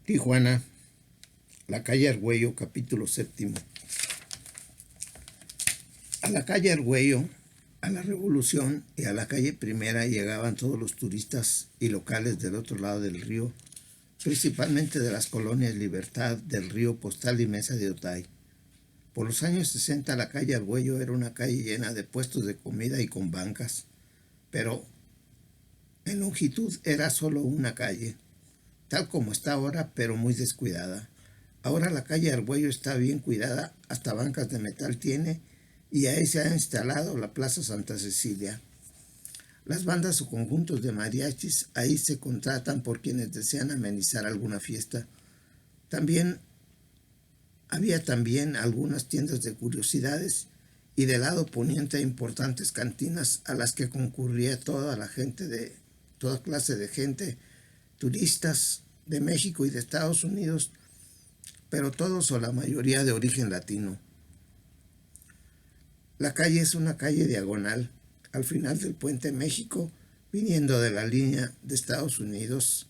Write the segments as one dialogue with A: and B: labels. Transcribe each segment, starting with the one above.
A: Tijuana, la calle Argüello, capítulo séptimo. A la calle Argüello, a la Revolución y a la calle Primera llegaban todos los turistas y locales del otro lado del río, principalmente de las colonias Libertad, del Río Postal y Mesa de Otay. Por los años 60 la calle Argüello era una calle llena de puestos de comida y con bancas, pero en longitud era solo una calle, tal como está ahora, pero muy descuidada. Ahora la calle Argüello está bien cuidada, hasta bancas de metal tiene, y ahí se ha instalado la Plaza Santa Cecilia. Las bandas o conjuntos de mariachis ahí se contratan por quienes desean amenizar alguna fiesta. Había también algunas tiendas de curiosidades y del lado poniente importantes cantinas a las que concurría toda clase de gente, turistas de México y de Estados Unidos, pero todos o la mayoría de origen latino. La calle es una calle diagonal, al final del Puente México, viniendo de la línea de Estados Unidos.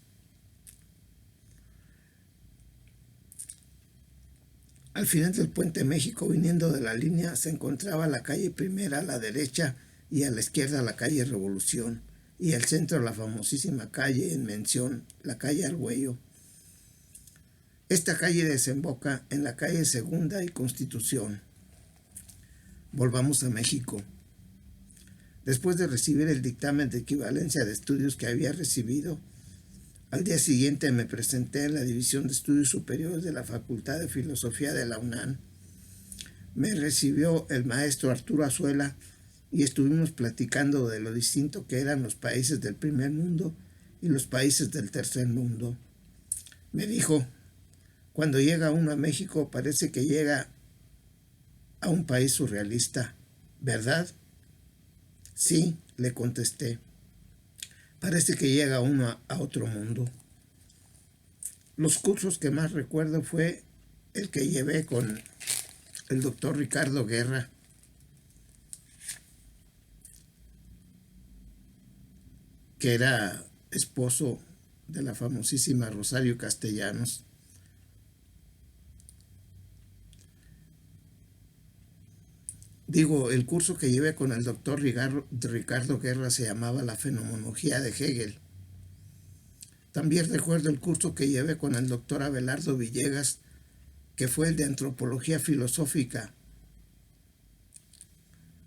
A: Al final del Puente México, viniendo de la línea, se encontraba la calle Primera a la derecha y a la izquierda la calle Revolución, y al centro la famosísima calle en mención, la calle Argüello. Esta calle desemboca en la calle Segunda y Constitución. Volvamos a México. Después de recibir el dictamen de equivalencia de estudios que había recibido, al día siguiente me presenté en la División de Estudios Superiores de la Facultad de Filosofía de la UNAM. Me recibió el maestro Arturo Azuela y estuvimos platicando de lo distinto que eran los países del primer mundo y los países del tercer mundo. Me dijo: cuando llega uno a México parece que llega a un país surrealista, ¿verdad? Sí, le contesté. Parece que llega uno a otro mundo. Los cursos que más recuerdo fue el que llevé con el doctor Ricardo Guerra, que era esposo de la famosísima Rosario Castellanos. El curso que llevé con el doctor Ricardo Guerra se llamaba La Fenomenología de Hegel. También recuerdo el curso que llevé con el doctor Abelardo Villegas, que fue el de Antropología Filosófica,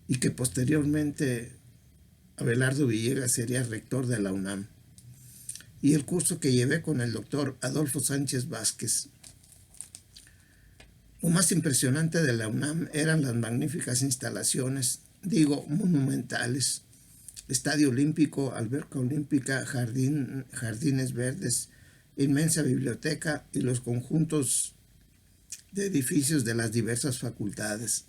A: y que posteriormente Abelardo Villegas sería rector de la UNAM. Y el curso que llevé con el doctor Adolfo Sánchez Vázquez. Lo más impresionante de la UNAM eran las magníficas instalaciones, monumentales: Estadio Olímpico, Alberca Olímpica, jardines verdes, inmensa biblioteca y los conjuntos de edificios de las diversas facultades.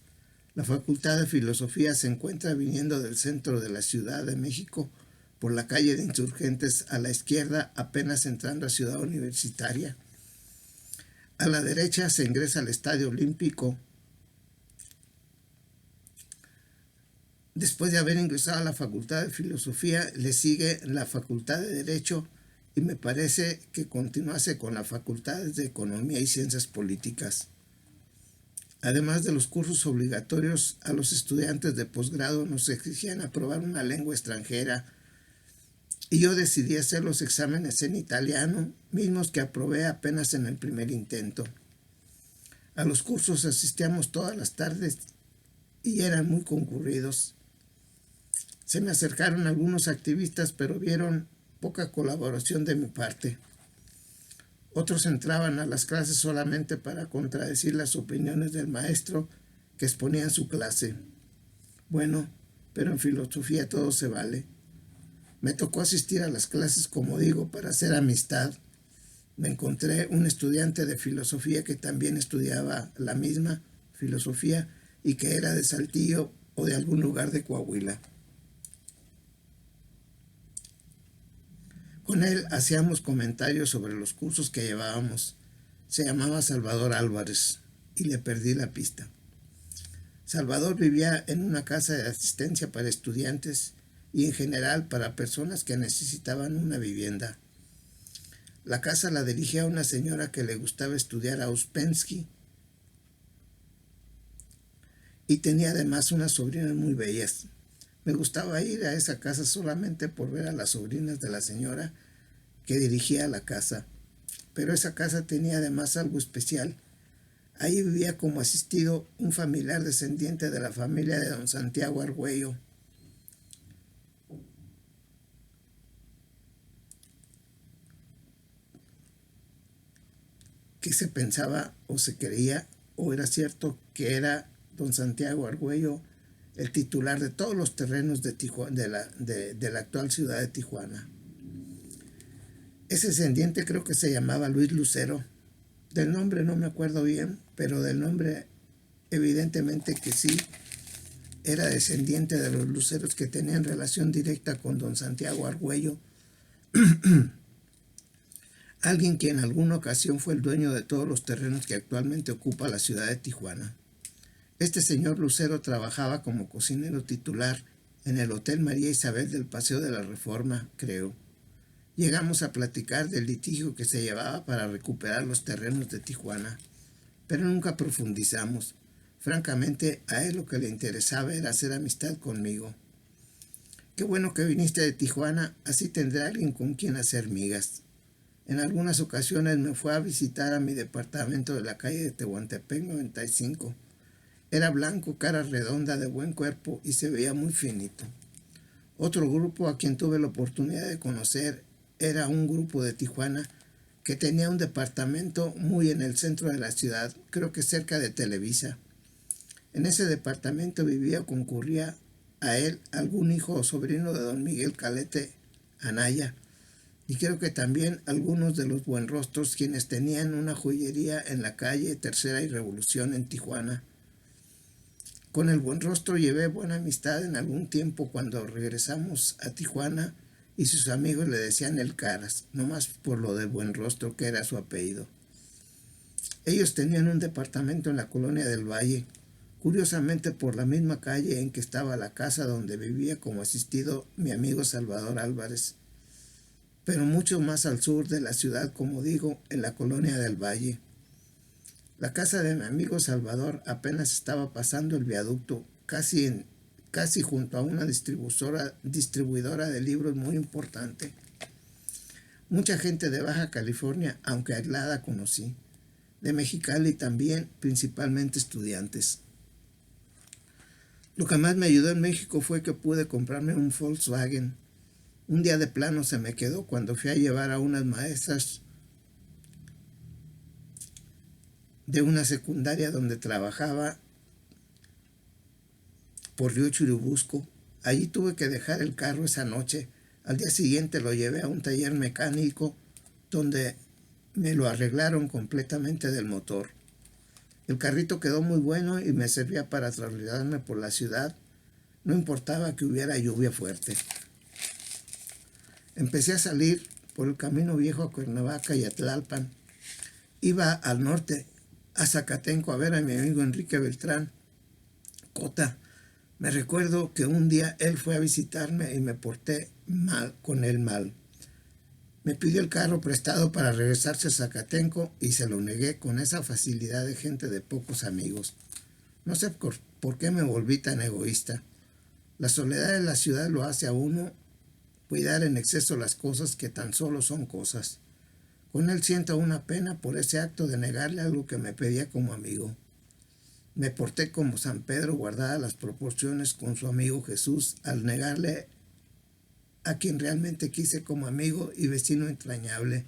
A: La Facultad de Filosofía se encuentra viniendo del centro de la Ciudad de México por la calle de Insurgentes a la izquierda, apenas entrando a Ciudad Universitaria. A la derecha se ingresa al Estadio Olímpico. Después de haber ingresado a la Facultad de Filosofía, le sigue la Facultad de Derecho y me parece que continuase con las facultades de Economía y Ciencias Políticas. Además de los cursos obligatorios, a los estudiantes de posgrado nos exigían aprobar una lengua extranjera, y yo decidí hacer los exámenes en italiano, mismos que aprobé apenas en el primer intento. A los cursos asistíamos todas las tardes y eran muy concurridos. Se me acercaron algunos activistas, pero vieron poca colaboración de mi parte. Otros entraban a las clases solamente para contradecir las opiniones del maestro que exponía en su clase. Bueno, pero en filosofía todo se vale. Me tocó asistir a las clases, para hacer amistad. Me encontré un estudiante de filosofía que también estudiaba la misma filosofía y que era de Saltillo o de algún lugar de Coahuila. Con él hacíamos comentarios sobre los cursos que llevábamos. Se llamaba Salvador Álvarez y le perdí la pista. Salvador vivía en una casa de asistencia para estudiantes y en general para personas que necesitaban una vivienda. La casa la dirigía una señora que le gustaba estudiar a Ouspensky y tenía además unas sobrinas muy bellas. Me gustaba ir a esa casa solamente por ver a las sobrinas de la señora que dirigía la casa. Pero esa casa tenía además algo especial. Ahí vivía como asistido un familiar descendiente de la familia de don Santiago Argüello, que se pensaba o se creía o era cierto que era don Santiago Argüello el titular de todos los terrenos de la actual ciudad de Tijuana. Ese descendiente creo que se llamaba Luis Lucero. Del nombre no me acuerdo bien, pero del nombre evidentemente que sí, era descendiente de los Luceros que tenían relación directa con don Santiago Argüello, alguien que en alguna ocasión fue el dueño de todos los terrenos que actualmente ocupa la ciudad de Tijuana. Este señor Lucero trabajaba como cocinero titular en el Hotel María Isabel del Paseo de la Reforma, creo. Llegamos a platicar del litigio que se llevaba para recuperar los terrenos de Tijuana, pero nunca profundizamos. Francamente, a él lo que le interesaba era hacer amistad conmigo. Qué bueno que viniste de Tijuana, así tendré a alguien con quien hacer migas. En algunas ocasiones me fue a visitar a mi departamento de la calle de Tehuantepec 95. Era blanco, cara redonda, de buen cuerpo y se veía muy finito. Otro grupo a quien tuve la oportunidad de conocer era un grupo de Tijuana que tenía un departamento muy en el centro de la ciudad, creo que cerca de Televisa. En ese departamento vivía o concurría a él algún hijo o sobrino de don Miguel Calete Anaya, y creo que también algunos de los buenrostros quienes tenían una joyería en la calle Tercera y Revolución en Tijuana. Con el Buenrostro llevé buena amistad en algún tiempo cuando regresamos a Tijuana y sus amigos le decían el Caras, nomás por lo de Buenrostro que era su apellido. Ellos tenían un departamento en la colonia del Valle, curiosamente por la misma calle en que estaba la casa donde vivía como asistido mi amigo Salvador Álvarez, pero mucho más al sur de la ciudad, como digo, en la colonia del Valle. La casa de mi amigo Salvador apenas estaba pasando el viaducto, casi junto a una distribuidora de libros muy importante. Mucha gente de Baja California, aunque aislada, conocí. De Mexicali también, principalmente estudiantes. Lo que más me ayudó en México fue que pude comprarme un Volkswagen. Un día de plano se me quedó cuando fui a llevar a unas maestras de una secundaria donde trabajaba por Río Churubusco. Allí tuve que dejar el carro esa noche. Al día siguiente lo llevé a un taller mecánico donde me lo arreglaron completamente del motor. El carrito quedó muy bueno y me servía para trasladarme por la ciudad. No importaba que hubiera lluvia fuerte. Empecé a salir por el camino viejo a Cuernavaca y a Tlalpan. Iba al norte, a Zacatenco, a ver a mi amigo Enrique Beltrán Cota. Me recuerdo que un día él fue a visitarme y me porté mal con él mal. Me pidió el carro prestado para regresarse a Zacatenco y se lo negué con esa facilidad de gente de pocos amigos. No sé por qué me volví tan egoísta. La soledad de la ciudad lo hace a uno cuidar en exceso las cosas que tan solo son cosas. Con él siento una pena por ese acto de negarle algo que me pedía como amigo. Me porté como San Pedro, guardadas las proporciones con su amigo Jesús, al negarle a quien realmente quise como amigo y vecino entrañable.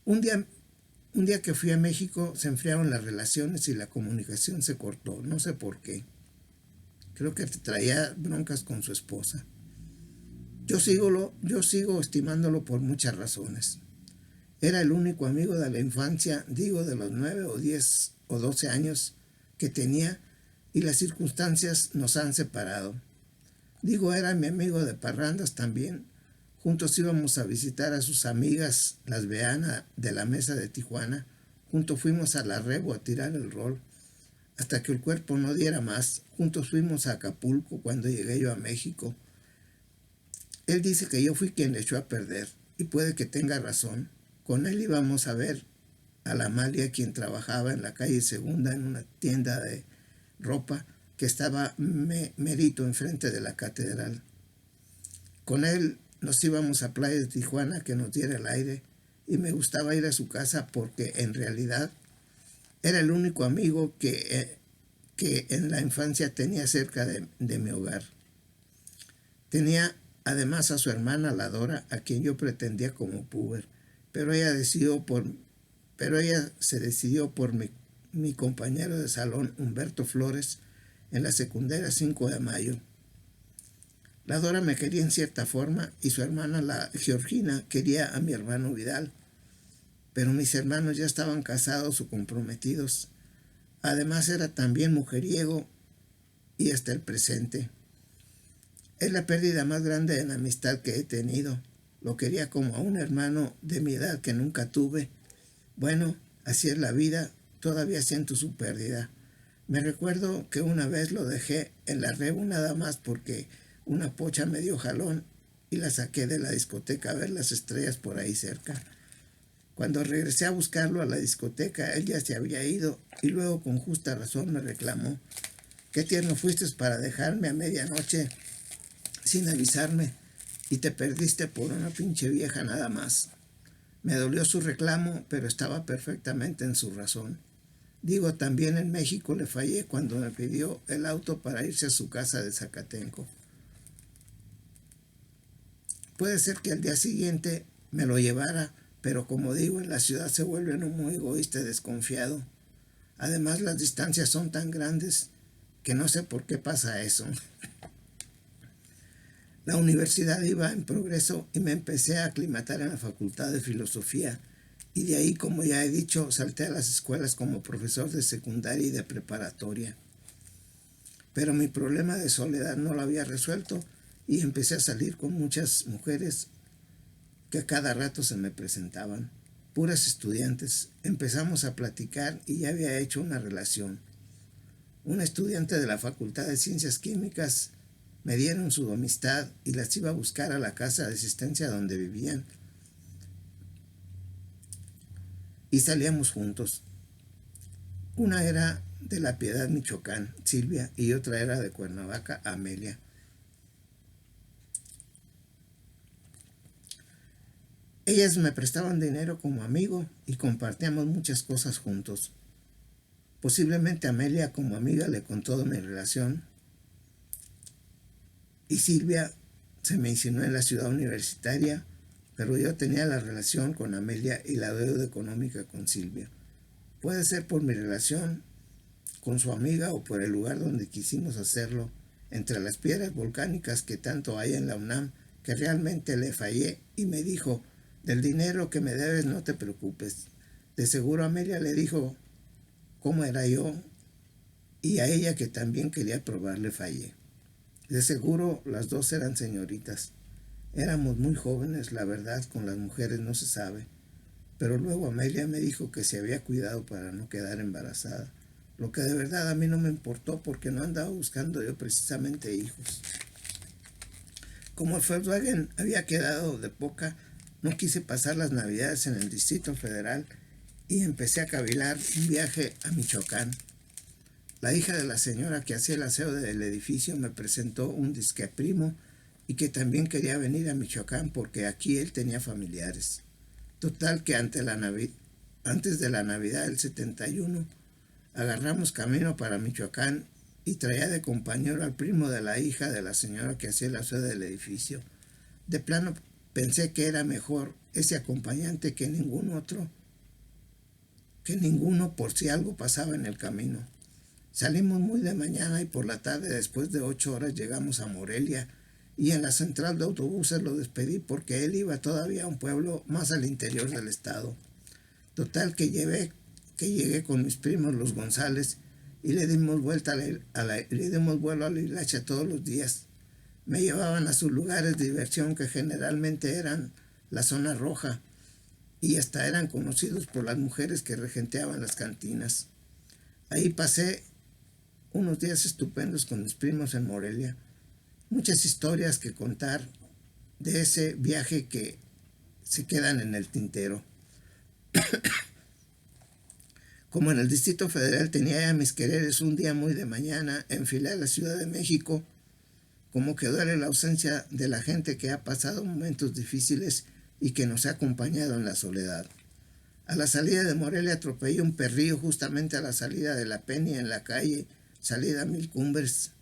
A: Un día que fui a México se enfriaron las relaciones y la comunicación se cortó, no sé por qué. Creo que traía broncas con su esposa. Yo sigo estimándolo por muchas razones. Era el único amigo de la infancia, digo de los 9 o 10 o 12 años que tenía, y las circunstancias nos han separado. Digo, era mi amigo de parrandas también. Juntos íbamos a visitar a sus amigas, las Beana de la Mesa de Tijuana. Juntos fuimos a la Rebo a tirar el rol, hasta que el cuerpo no diera más. Juntos fuimos a Acapulco cuando llegué yo a México. Él dice que yo fui quien le echó a perder. y puede que tenga razón. Con él íbamos a ver a la Amalia, quien trabajaba en la calle Segunda en una tienda de ropa que estaba merito enfrente de la catedral. Con él nos íbamos a Playa de Tijuana que nos diera el aire, y me gustaba ir a su casa porque en realidad era el único amigo que en la infancia tenía cerca de mi hogar. Tenía además a su hermana, la Dora, a quien yo pretendía como puber, pero ella se decidió por mi compañero de salón, Humberto Flores, en la secundaria 5 de Mayo. La Dora me quería en cierta forma y su hermana, la Georgina, quería a mi hermano Vidal, pero mis hermanos ya estaban casados o comprometidos. Además era también mujeriego y hasta el presente. Es la pérdida más grande en amistad que he tenido. Lo quería como a un hermano de mi edad que nunca tuve. Bueno, así es la vida, todavía siento su pérdida. Me recuerdo que una vez lo dejé en la Rebu nada más porque una pocha me dio jalón y la saqué de la discoteca a ver las estrellas por ahí cerca. Cuando regresé a buscarlo a la discoteca, él ya se había ido y luego con justa razón me reclamó. ¿Qué tierno fuiste para dejarme a medianoche sin avisarme y te perdiste por una pinche vieja nada más? Me dolió su reclamo, pero estaba perfectamente en su razón. Digo, también en México le fallé cuando me pidió el auto para irse a su casa de Zacatenco. Puede ser que al día siguiente me lo llevara, pero como digo, en la ciudad se vuelve uno muy egoísta y desconfiado. Además, las distancias son tan grandes que no sé por qué pasa eso. La universidad iba en progreso y me empecé a aclimatar en la Facultad de Filosofía, y de ahí, como ya he dicho, salté a las escuelas como profesor de secundaria y de preparatoria. Pero mi problema de soledad no lo había resuelto y empecé a salir con muchas mujeres que a cada rato se me presentaban, puras estudiantes. Empezamos a platicar y ya había hecho una relación. Una estudiante de la Facultad de Ciencias Químicas me dieron su amistad y las iba a buscar a la casa de asistencia donde vivían. Y salíamos juntos. Una era de La Piedad, Michoacán, Silvia, y otra era de Cuernavaca, Amelia. Ellas me prestaban dinero como amigo y compartíamos muchas cosas juntos. Posiblemente Amelia como amiga le contó de mi relación y Silvia se me insinuó en la ciudad universitaria, pero yo tenía la relación con Amelia y la deuda económica con Silvia. Puede ser por mi relación con su amiga o por el lugar donde quisimos hacerlo, entre las piedras volcánicas que tanto hay en la UNAM, que realmente le fallé y me dijo: del dinero que me debes no te preocupes. De seguro Amelia le dijo cómo era yo, y a ella, que también quería probar, le fallé. De seguro las dos eran señoritas. Éramos muy jóvenes, la verdad, con las mujeres no se sabe. Pero luego Amelia me dijo que se había cuidado para no quedar embarazada, lo que de verdad a mí no me importó porque no andaba buscando yo precisamente hijos. Como el Volkswagen había quedado de poca, no quise pasar las Navidades en el Distrito Federal y empecé a cavilar un viaje a Michoacán. La hija de la señora que hacía el aseo del edificio me presentó un disque primo y que también quería venir a Michoacán porque aquí él tenía familiares. Total que antes de la Navidad del 71 agarramos camino para Michoacán y traía de compañero al primo de la hija de la señora que hacía el aseo del edificio. De plano pensé que era mejor ese acompañante que ninguno por si algo pasaba en el camino. Salimos muy de mañana y por la tarde, después de 8 horas, llegamos a Morelia y en la central de autobuses lo despedí porque él iba todavía a un pueblo más al interior del estado. Total que llegué con mis primos los González y le dimos vuelta le dimos vuelo a la hilacha todos los días. Me llevaban a sus lugares de diversión, que generalmente eran la zona roja, y hasta eran conocidos por las mujeres que regenteaban las cantinas. Ahí pasé unos días estupendos con mis primos en Morelia. Muchas historias que contar de ese viaje que se quedan en el tintero. Como en el Distrito Federal tenía ya mis quereres, un día muy de mañana enfilé a la Ciudad de México, como que duele la ausencia de la gente que ha pasado momentos difíciles y que nos ha acompañado en la soledad. A la salida de Morelia atropellé un perrillo justamente a la salida de la Peña en la calle, salida a Mil Cumbres.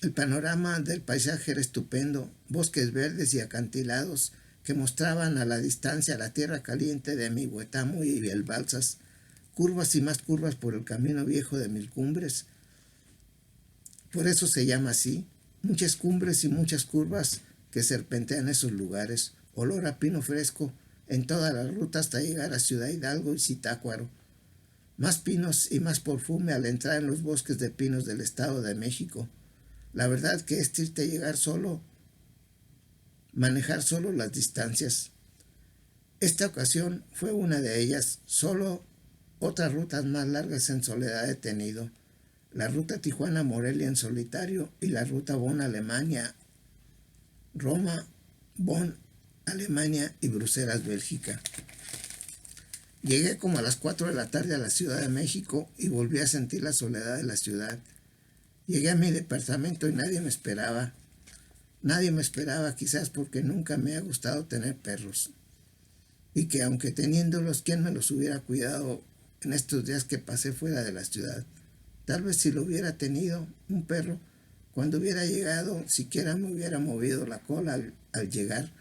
A: El panorama del paisaje era estupendo, bosques verdes y acantilados que mostraban a la distancia la tierra caliente de Mihuetamo y el Balsas, curvas y más curvas por el camino viejo de Mil Cumbres. Por eso se llama así, muchas cumbres y muchas curvas que serpentean esos lugares, olor a pino fresco en toda la ruta hasta llegar a Ciudad Hidalgo y Zitácuaro. Más pinos y más perfume al entrar en los bosques de pinos del Estado de México. La verdad que es triste llegar solo, manejar solo las distancias. Esta ocasión fue una de ellas, solo otras rutas más largas en soledad he tenido. La ruta Tijuana-Morelia en solitario y la ruta Bonn-Alemania, Roma, Bonn, Alemania y Bruselas, Bélgica. Llegué como a las 4 de la tarde a la Ciudad de México y volví a sentir la soledad de la ciudad. Llegué a mi departamento y nadie me esperaba. Nadie me esperaba, quizás porque nunca me ha gustado tener perros. Y que aunque teniéndolos, ¿quién me los hubiera cuidado en estos días que pasé fuera de la ciudad? Tal vez si lo hubiera tenido, un perro, cuando hubiera llegado, siquiera me hubiera movido la cola al llegar.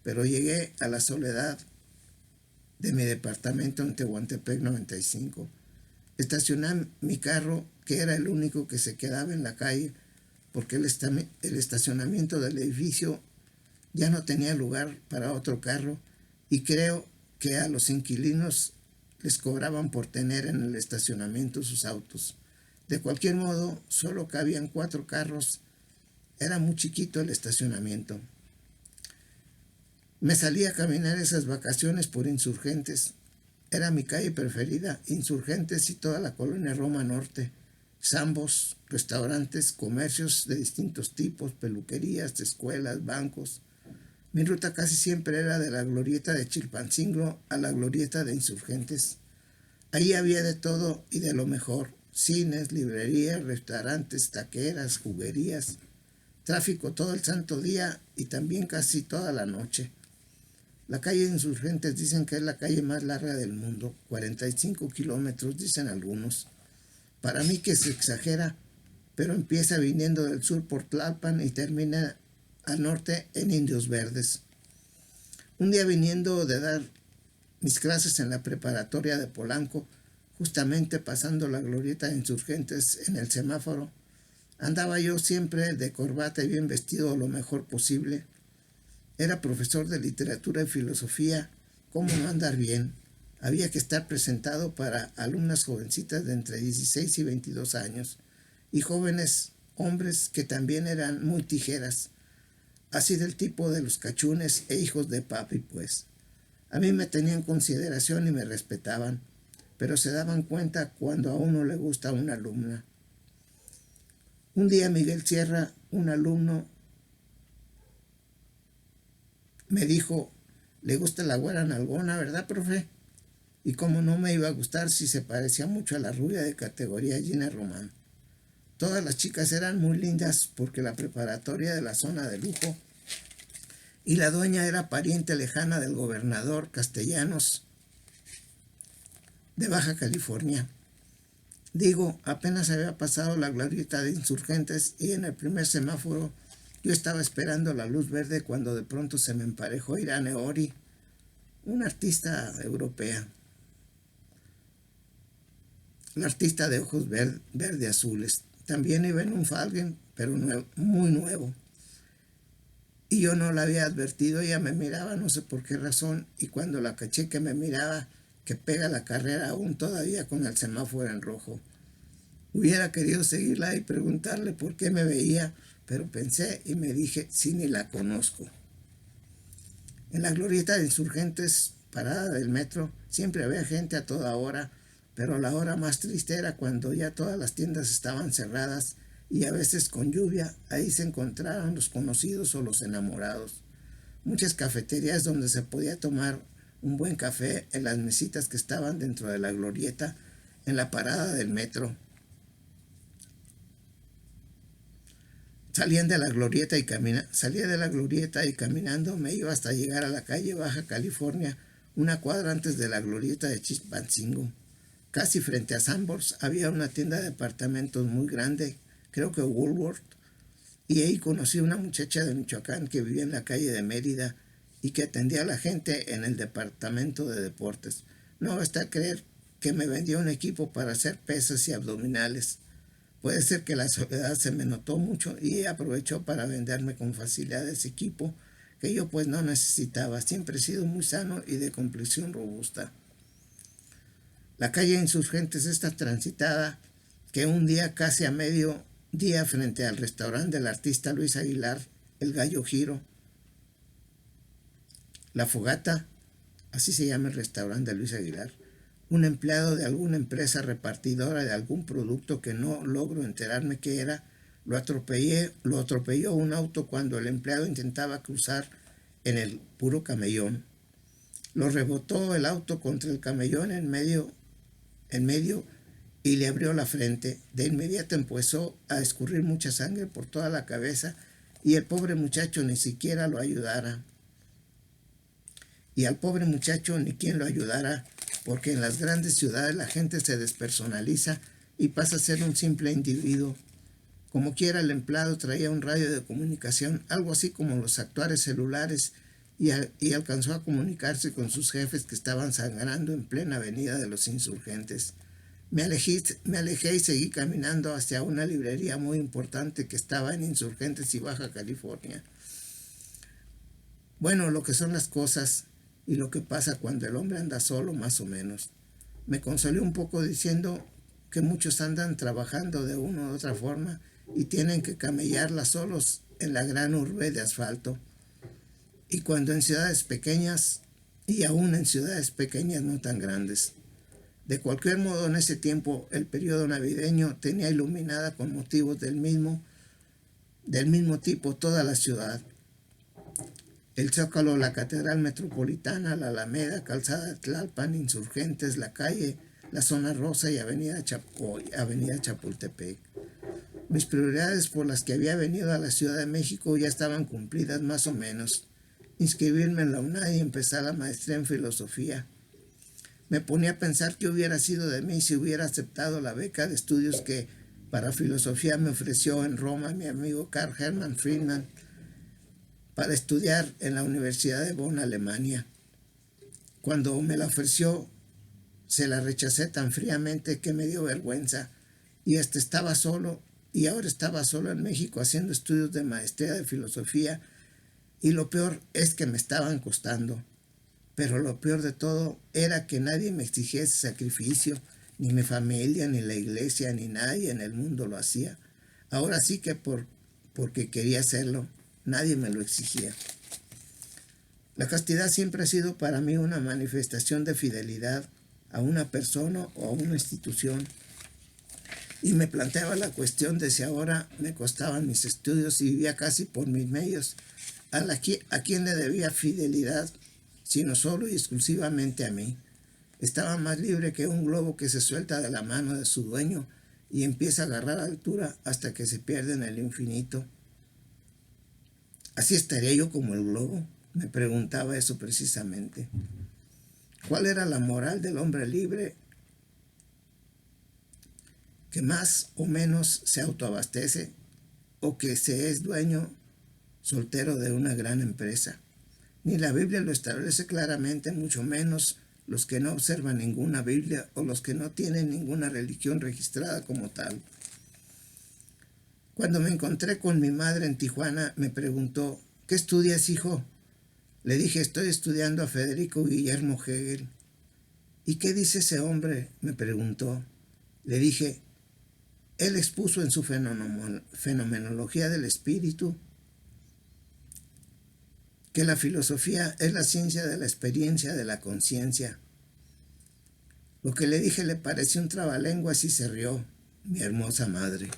A: Pero llegué a la soledad de mi departamento en Tehuantepec 95. Estacioné mi carro, que era el único que se quedaba en la calle, porque el estacionamiento del edificio ya no tenía lugar para otro carro y creo que a los inquilinos les cobraban por tener en el estacionamiento sus autos. De cualquier modo, solo cabían 4 carros. Era muy chiquito el estacionamiento. Me salí a caminar esas vacaciones por Insurgentes. Era mi calle preferida, Insurgentes y toda la colonia Roma Norte. Zambos, restaurantes, comercios de distintos tipos, peluquerías, escuelas, bancos. Mi ruta casi siempre era de la glorieta de Chilpancingo a la glorieta de Insurgentes. Ahí había de todo y de lo mejor: cines, librerías, restaurantes, taqueras, juguerías, tráfico todo el santo día y también casi toda la noche. La calle de Insurgentes dicen que es la calle más larga del mundo, 45 kilómetros dicen algunos. Para mí que se exagera, pero empieza viniendo del sur por Tlalpan y termina al norte en Indios Verdes. Un día viniendo de dar mis clases en la preparatoria de Polanco, justamente pasando la glorieta de Insurgentes en el semáforo, andaba yo siempre de corbata y bien vestido lo mejor posible. Era profesor de literatura y filosofía, ¿cómo no andar bien? Había que estar presentado para alumnas jovencitas de entre 16 y 22 años y jóvenes hombres que también eran muy tijeras, así del tipo de los cachunes e hijos de papi, pues. A mí me tenían consideración y me respetaban, pero se daban cuenta cuando a uno le gusta una alumna. Un día Miguel Sierra, un alumno, me dijo: ¿le gusta la güera nalgona, verdad, profe? Y cómo no me iba a gustar si se parecía mucho a la rubia de categoría Gina Román. Todas las chicas eran muy lindas porque la preparatoria de la zona de lujo y la dueña era pariente lejana del gobernador Castellanos de Baja California. Digo, apenas había pasado la glorieta de Insurgentes y en el primer semáforo yo estaba esperando la luz verde cuando de pronto se me emparejó Irene Ori, una artista europea. La artista de ojos verde azules. También iba en un Falcon, pero muy nuevo. Y yo no la había advertido, ella me miraba, no sé por qué razón, y cuando la caché que me miraba, que pega la carrera aún todavía con el semáforo en rojo. Hubiera querido seguirla y preguntarle por qué me veía, pero pensé y me dije: sí, ni la conozco. En la glorieta de Insurgentes, parada del metro, siempre había gente a toda hora, pero la hora más triste era cuando ya todas las tiendas estaban cerradas y a veces con lluvia ahí se encontraban los conocidos o los enamorados. muchas cafeterías donde se podía tomar un buen café en las mesitas que estaban dentro de la glorieta en la parada del metro. Salía de la glorieta y caminando me iba hasta llegar a la calle Baja California, una cuadra antes de la glorieta de Chilpancingo. Casi frente a Sanborns había una tienda de departamentos muy grande, creo que Woolworth, y ahí conocí a una muchacha de Michoacán que vivía en la calle de Mérida y que atendía a la gente en el departamento de deportes. No basta creer que me vendió un equipo para hacer pesas y abdominales. Puede ser que la soledad se me notó mucho y aprovechó para venderme con facilidad ese equipo que yo pues no necesitaba. Siempre he sido muy sano y de complexión robusta. La calle Insurgentes es tan transitada que un día casi a medio día frente al restaurante del artista Luis Aguilar, el Gallo Giro, La Fogata, así se llama el restaurante de Luis Aguilar, un empleado de alguna empresa repartidora de algún producto que no logro enterarme qué era, lo atropelló un auto cuando el empleado intentaba cruzar en el puro camellón. Lo rebotó el auto contra el camellón en medio y le abrió la frente. De inmediato empezó a escurrir mucha sangre por toda la cabeza y el pobre muchacho ni siquiera lo ayudara. Y al pobre muchacho ni quien lo ayudara, porque en las grandes ciudades la gente se despersonaliza y pasa a ser un simple individuo. Como quiera, el empleado traía un radio de comunicación, algo así como los actuales celulares, y alcanzó a comunicarse con sus jefes que estaban sangrando en plena avenida de los Insurgentes. Me alejé y seguí caminando hacia una librería muy importante que estaba en Insurgentes y Baja California. Bueno, lo que son las cosas y lo que pasa cuando el hombre anda solo, más o menos. Me consolé un poco diciendo que muchos andan trabajando de una u otra forma y tienen que camellarla solos en la gran urbe de asfalto. Y cuando en ciudades pequeñas, y aún en ciudades pequeñas no tan grandes. De cualquier modo, en ese tiempo, el periodo navideño tenía iluminada con motivos del mismo tipo toda la ciudad. El Zócalo, la Catedral Metropolitana, la Alameda, Calzada de Tlalpan, Insurgentes, la calle, la Zona Rosa y Avenida Chapultepec. Mis prioridades por las que había venido a la Ciudad de México ya estaban cumplidas más o menos. Inscribirme en la UNAM y empezar la maestría en filosofía. Me ponía a pensar qué hubiera sido de mí si hubiera aceptado la beca de estudios que para filosofía me ofreció en Roma mi amigo Karl Hermann Friedman para estudiar en la Universidad de Bonn, Alemania. Cuando me la ofreció, se la rechacé tan fríamente que me dio vergüenza y ahora estaba solo en México haciendo estudios de maestría de filosofía y lo peor es que me estaban costando. Pero lo peor de todo era que nadie me exigía ese sacrificio, ni mi familia, ni la iglesia, ni nadie en el mundo lo hacía. Ahora sí que porque quería hacerlo, nadie me lo exigía. La castidad siempre ha sido para mí una manifestación de fidelidad a una persona o a una institución. Y me planteaba la cuestión de si ahora me costaban mis estudios y vivía casi por mis medios, a quién le debía fidelidad, sino solo y exclusivamente a mí. Estaba más libre que un globo que se suelta de la mano de su dueño y empieza a agarrar altura hasta que se pierde en el infinito. ¿Así estaría yo como el globo? Me preguntaba eso precisamente. ¿Cuál era la moral del hombre libre que más o menos se autoabastece o que se es dueño soltero de una gran empresa? Ni la Biblia lo establece claramente, mucho menos los que no observan ninguna Biblia o los que no tienen ninguna religión registrada como tal. Cuando me encontré con mi madre en Tijuana, me preguntó, ¿qué estudias, hijo? Le dije, estoy estudiando a Federico Guillermo Hegel. ¿Y qué dice ese hombre?, me preguntó. Le dije, él expuso en su fenomenología del espíritu que la filosofía es la ciencia de la experiencia de la conciencia. Lo que le dije le pareció un trabalenguas y se rió, mi hermosa madre.